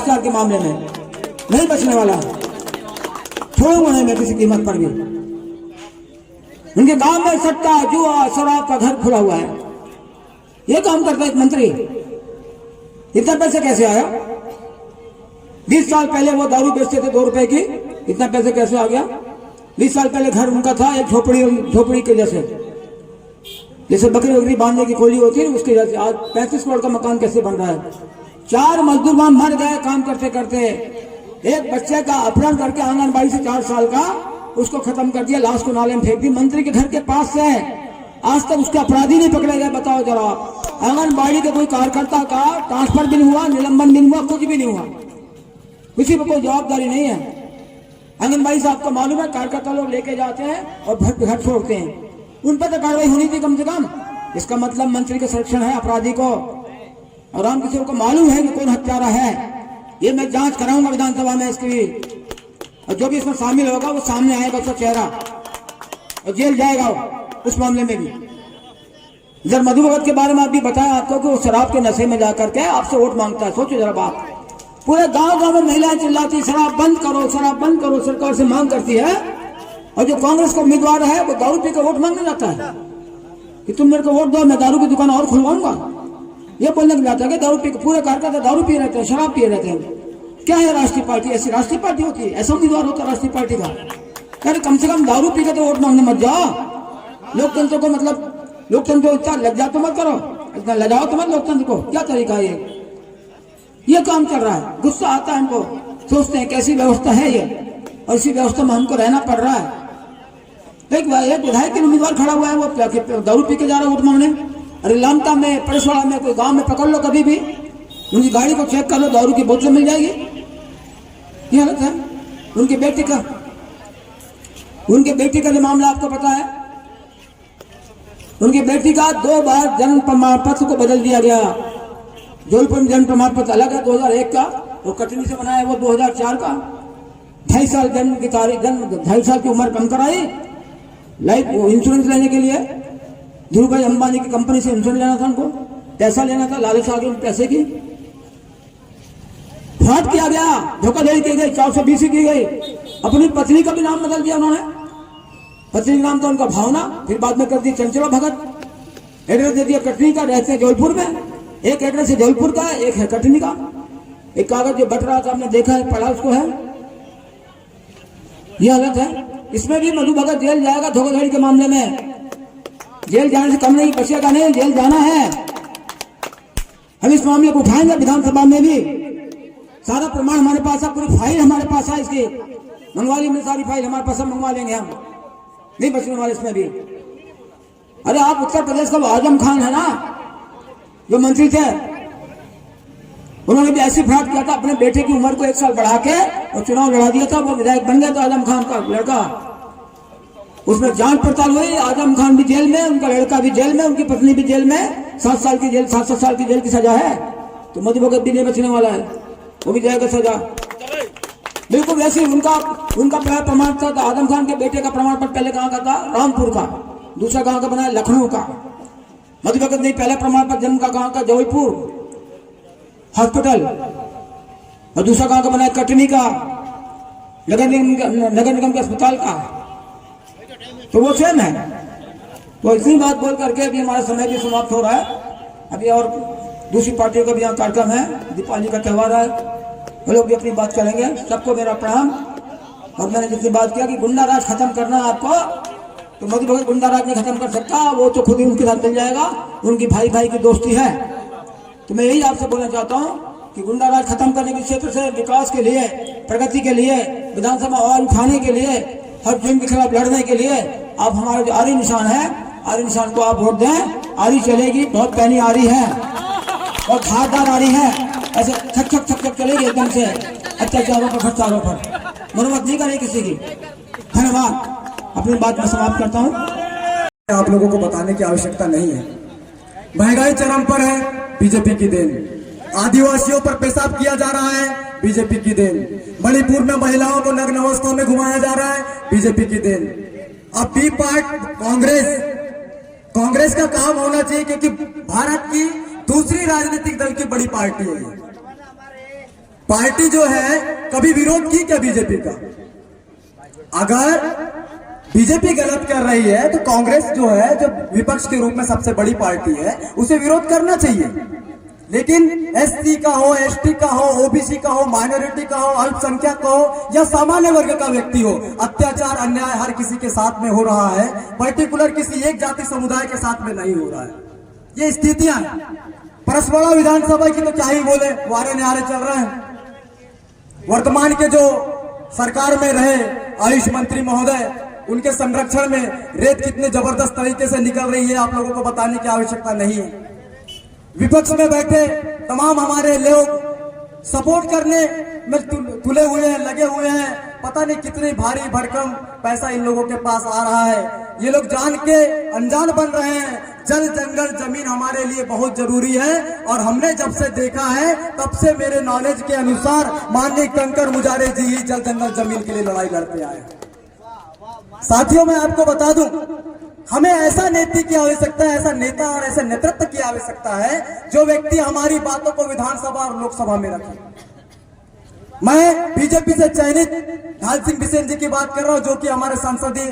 भ्रष्टाचार के मामले में नहीं बचने वाला, छोड़ूंगा नहीं मैं किसी कीमत पर भी। उनके गांव में सट्टा, जुआ, शराब का घर खुला हुआ है, ये काम करता है एक मंत्री। इतना पैसे कैसे आया? 20 साल पहले वो दारू बेचते थे 2 रुपए की, इतना पैसे कैसे आ गया? 20 साल पहले घर उनका था एक झोपड़ी के जैसे बकरी वकरी बांधने की खोली होती है उसके जैसे। आज 35 करोड़ का मकान कैसे बन रहा है? 4 मजदूर वहां मर गए काम करते करते। एक बच्चे का अपहरण करके आंगनबाड़ी से 4 साल का उसको खत्म कर दिया, लाश को नाले में फेंक दी। मंत्री के घर के पास से आज तक उसके अपराधी नहीं पकड़े गए। बताओ जरा, आंगनबाड़ी के कोई कार्यकर्ता का ट्रांसफर भी नहीं हुआ, निलंबन भी नहीं हुआ, कुछ भी नहीं हुआ, किसी पर कोई जवाबदारी नहीं है। आंगनबाड़ी से आपको मालूम है कार्यकर्ता लोग लेके जाते हैं और घर छोड़ते हैं, उन पर तो कार्रवाई होनी थी कम से कम। इसका मतलब मंत्री का संरक्षण है अपराधी को, और राम किशोर को मालूम है कि कौन हत्यारा है। ये मैं जांच कराऊंगा विधानसभा में इसकी, और जो भी इसमें शामिल होगा वो सामने आएगा उसका चेहरा, और जेल जाएगा उस मामले में भी। इधर मधु भगत के बारे में आप भी बताया आपको कि वो शराब के नशे में जाकर के आपसे वोट मांगता है। सोचो जरा बात, पूरे गांव गांव में महिलाएं चिल्लाती शराब बंद करो, शराब बंद करो, सरकार से मांग करती है। और जो कांग्रेस का उम्मीदवार है वो दारू पी के वोट मांगने जाता है कि तुम मेरे को वोट दो, मैं दारू की दुकान और खुलवाऊंगा। ये बोलने के जाता है कि दारू पी के पूरे कार्यकर्ता दारू पी रहते हैं, शराब पी रहते हैं। क्या है राष्ट्रीय पार्टी? ऐसी राष्ट्रीय पार्टी होती है? ऐसा उम्मीदवार होता है राष्ट्रीय पार्टी का? अरे कम से कम दारू पी के तो वोट मांगने मत जाओ। लोकतंत्र को मतलब लोकतंत्र को इतना लज्जा तो मत करो, इतना लजाओ तो मत लोकतंत्र को। क्या तरीका है ये काम चल रहा है। गुस्सा आता है हमको, सोचते हैं कैसी व्यवस्था है ये, और इसी व्यवस्था में हमको रहना पड़ रहा है। एक विधायक के उम्मीदवार खड़ा हुआ है, वो दारू पी के जा रहा है वोट मांगने। अरे लामता में, परेशवाड़ा में, कोई गांव में पकड़ लो कभी भी, उनकी गाड़ी को चेक कर लो, दारू की बोतल मिल जाएगी। ये हालत है। उनके बेटी का जो मामला आपको पता है, उनकी बेटी का 2 बार जन्म प्रमाण पत्र को बदल दिया गया। जबलपुर में जन्म प्रमाण पत्र अलग है 2001 का, वो कटनी से बनाया वो 2004 का। 2.5 साल जन्म की तारीख, 2.5 साल की उम्र कम कराई। लाइफ इंश्योरेंस लेने के लिए धीरू भाई अंबानी की कंपनी से इंश्योरेंस लेना था, उनको पैसा लेना था, लालच आ गई पैसे की, फ्रॉड किया गया, धोखाधड़ी की गई, 420 की गई। अपनी पत्नी का भी नाम बदल दिया उन्होंने, पत्नी का नाम था उनका भावना, फिर बाद में कर दी चंचला भगत। एड्रेस दे दिया कटनी का, रहते हैं जबलपुर में। एक एड्रेस है जबलपुर का, एक है कटनी का। एक कागज जो बट रहा था आपने देखा है, पढ़ा उसको है। यह हालत है। इसमें भी मधु भगत जेल जाएगा धोखाधड़ी के मामले में। जेल जाने से कम नहीं, बचेगा नहीं, जेल जाना है। हम इस मामले को उठाएंगे विधानसभा में भी। सारा प्रमाण हमारे पास है, पूरी फाइल हमारे पास है इसकी, मंगवा ली हमने सारी फाइल, हमारे पास सब मंगवा लेंगे हम, नहीं बचने वाले इसमें भी। अरे आप उत्तर प्रदेश का वो आजम खान है ना, जो मंत्री थे, उन्होंने भी ऐसी फ्रॉड किया था, अपने बेटे की उम्र को 1 साल बढ़ा के और चुनाव लड़ा दिया था, वो विधायक बन गया था आजम खान का लड़का। उसमें जांच पड़ताल हुई, आजम खान भी जेल में, उनका लड़का भी जेल में, उनकी पत्नी भी जेल में। 7 साल की जेल, 7 साल की जेल की सजा है। तो मधु भगत भी नहीं बचने वाला है, वो भी जाएगा सजा। बिल्कुल वैसे उनका पहला प्रमाण था आजम खान के बेटे का प्रमाण पत्र पहले कहाँ का था? रामपुर का। दूसरा कहाँ का बनाया? लखनऊ का। मधु भगत ने पहला प्रमाण पत्र जन्म का कहाँ का? जबलपुर हॉस्पिटल। और दूसरा कहाँ का बनाया? कटनी का, नगर निगम के अस्पताल का। तो वो सेम है। तो इतनी बात बोल करके अभी हमारा समय भी समाप्त हो रहा है। अभी और दूसरी पार्टियों का भी यहाँ कार्यक्रम है, दीपावली का त्यौहार है, वो लोग भी अपनी बात करेंगे। सबको मेरा प्रणाम। और मैंने जितनी बात किया कि गुंडा राज खत्म करना है आपको, तो मधु भगत गुंडा राज नहीं खत्म कर सकता, वो तो खुद ही उनके साथ मिल जाएगा, उनकी भाई भाई की दोस्ती है। तो मैं यही आपसे बोलना चाहता हूँ कि गुंडा राज खत्म करने के क्षेत्र से विकास के लिए, प्रगति के लिए, विधानसभा आवाज उठाने के लिए, हर जुर्म के खिलाफ लड़ने के लिए आप हमारा जो आरी निशान है, आरी निशान को आप वोट दें। आरी चलेगी, बहुत पैनी आरी है और धारदार आरी है, ऐसे छक छक छक छक चलेगी एकदम से, अत्याचारों पर, भ्रष्टाचारों पर। मरम्मत नहीं करेगी किसी की। धन्यवाद। अपनी बात में समाप्त करता हूँ। आप लोगों को बताने की आवश्यकता नहीं है। महंगाई चरम पर है, बीजेपी की देन। आदिवासियों पर पेशाब किया जा रहा है, बीजेपी की देन। मणिपुर में महिलाओं को नग्न अवस्था में घुमाया जा रहा है, बीजेपी की देन। अब बी पार्ट कांग्रेस का काम होना चाहिए, क्योंकि भारत की दूसरी राजनीतिक दल की बड़ी पार्टी है। पार्टी जो है कभी विरोध की क्या बीजेपी का? अगर बीजेपी गलत कर रही है तो कांग्रेस जो है, जो विपक्ष के रूप में सबसे बड़ी पार्टी है, उसे विरोध करना चाहिए। लेकिन एससी का हो, एसटी का हो, ओबीसी का हो, माइनॉरिटी का हो, अल्पसंख्यक का हो या सामान्य वर्ग का व्यक्ति हो, अत्याचार अन्याय हर किसी के साथ में हो रहा है, पर्टिकुलर किसी एक जाति समुदाय के साथ में नहीं हो रहा है। ये स्थितियां परसवाड़ा विधानसभा की तो क्या ही बोले, वारे न्यारे चल रहे हैं। वर्तमान के जो सरकार में रहे आयुष मंत्री महोदय, उनके संरक्षण में रेत कितने जबरदस्त तरीके से निकल रही है आप लोगों को बताने की आवश्यकता नहीं है। विपक्ष में बैठे तमाम हमारे लोग सपोर्ट करने में तुले हुए हैं, लगे हुए हैं। पता नहीं कितने भारी भरकम पैसा इन लोगों के पास आ रहा है। ये लोग जान के अनजान बन रहे हैं। जल जंगल जमीन हमारे लिए बहुत जरूरी है और हमने जब से देखा है तब से मेरे नॉलेज के अनुसार माननीय कंकर मुजारे जी ही जल जंगल जमीन के लिए लड़ाई लड़ते आए। साथियों, मैं आपको बता दूं, हमें ऐसा नेता की आवश्यकता है, ऐसा नेता और ऐसे नेतृत्व की आवश्यकता है जो व्यक्ति हमारी बातों को विधानसभा और लोकसभा में रखे। मैं बीजेपी से चयनित ढाल सिंह बिसेन जी की बात कर रहा हूं, जो कि हमारे संसदीय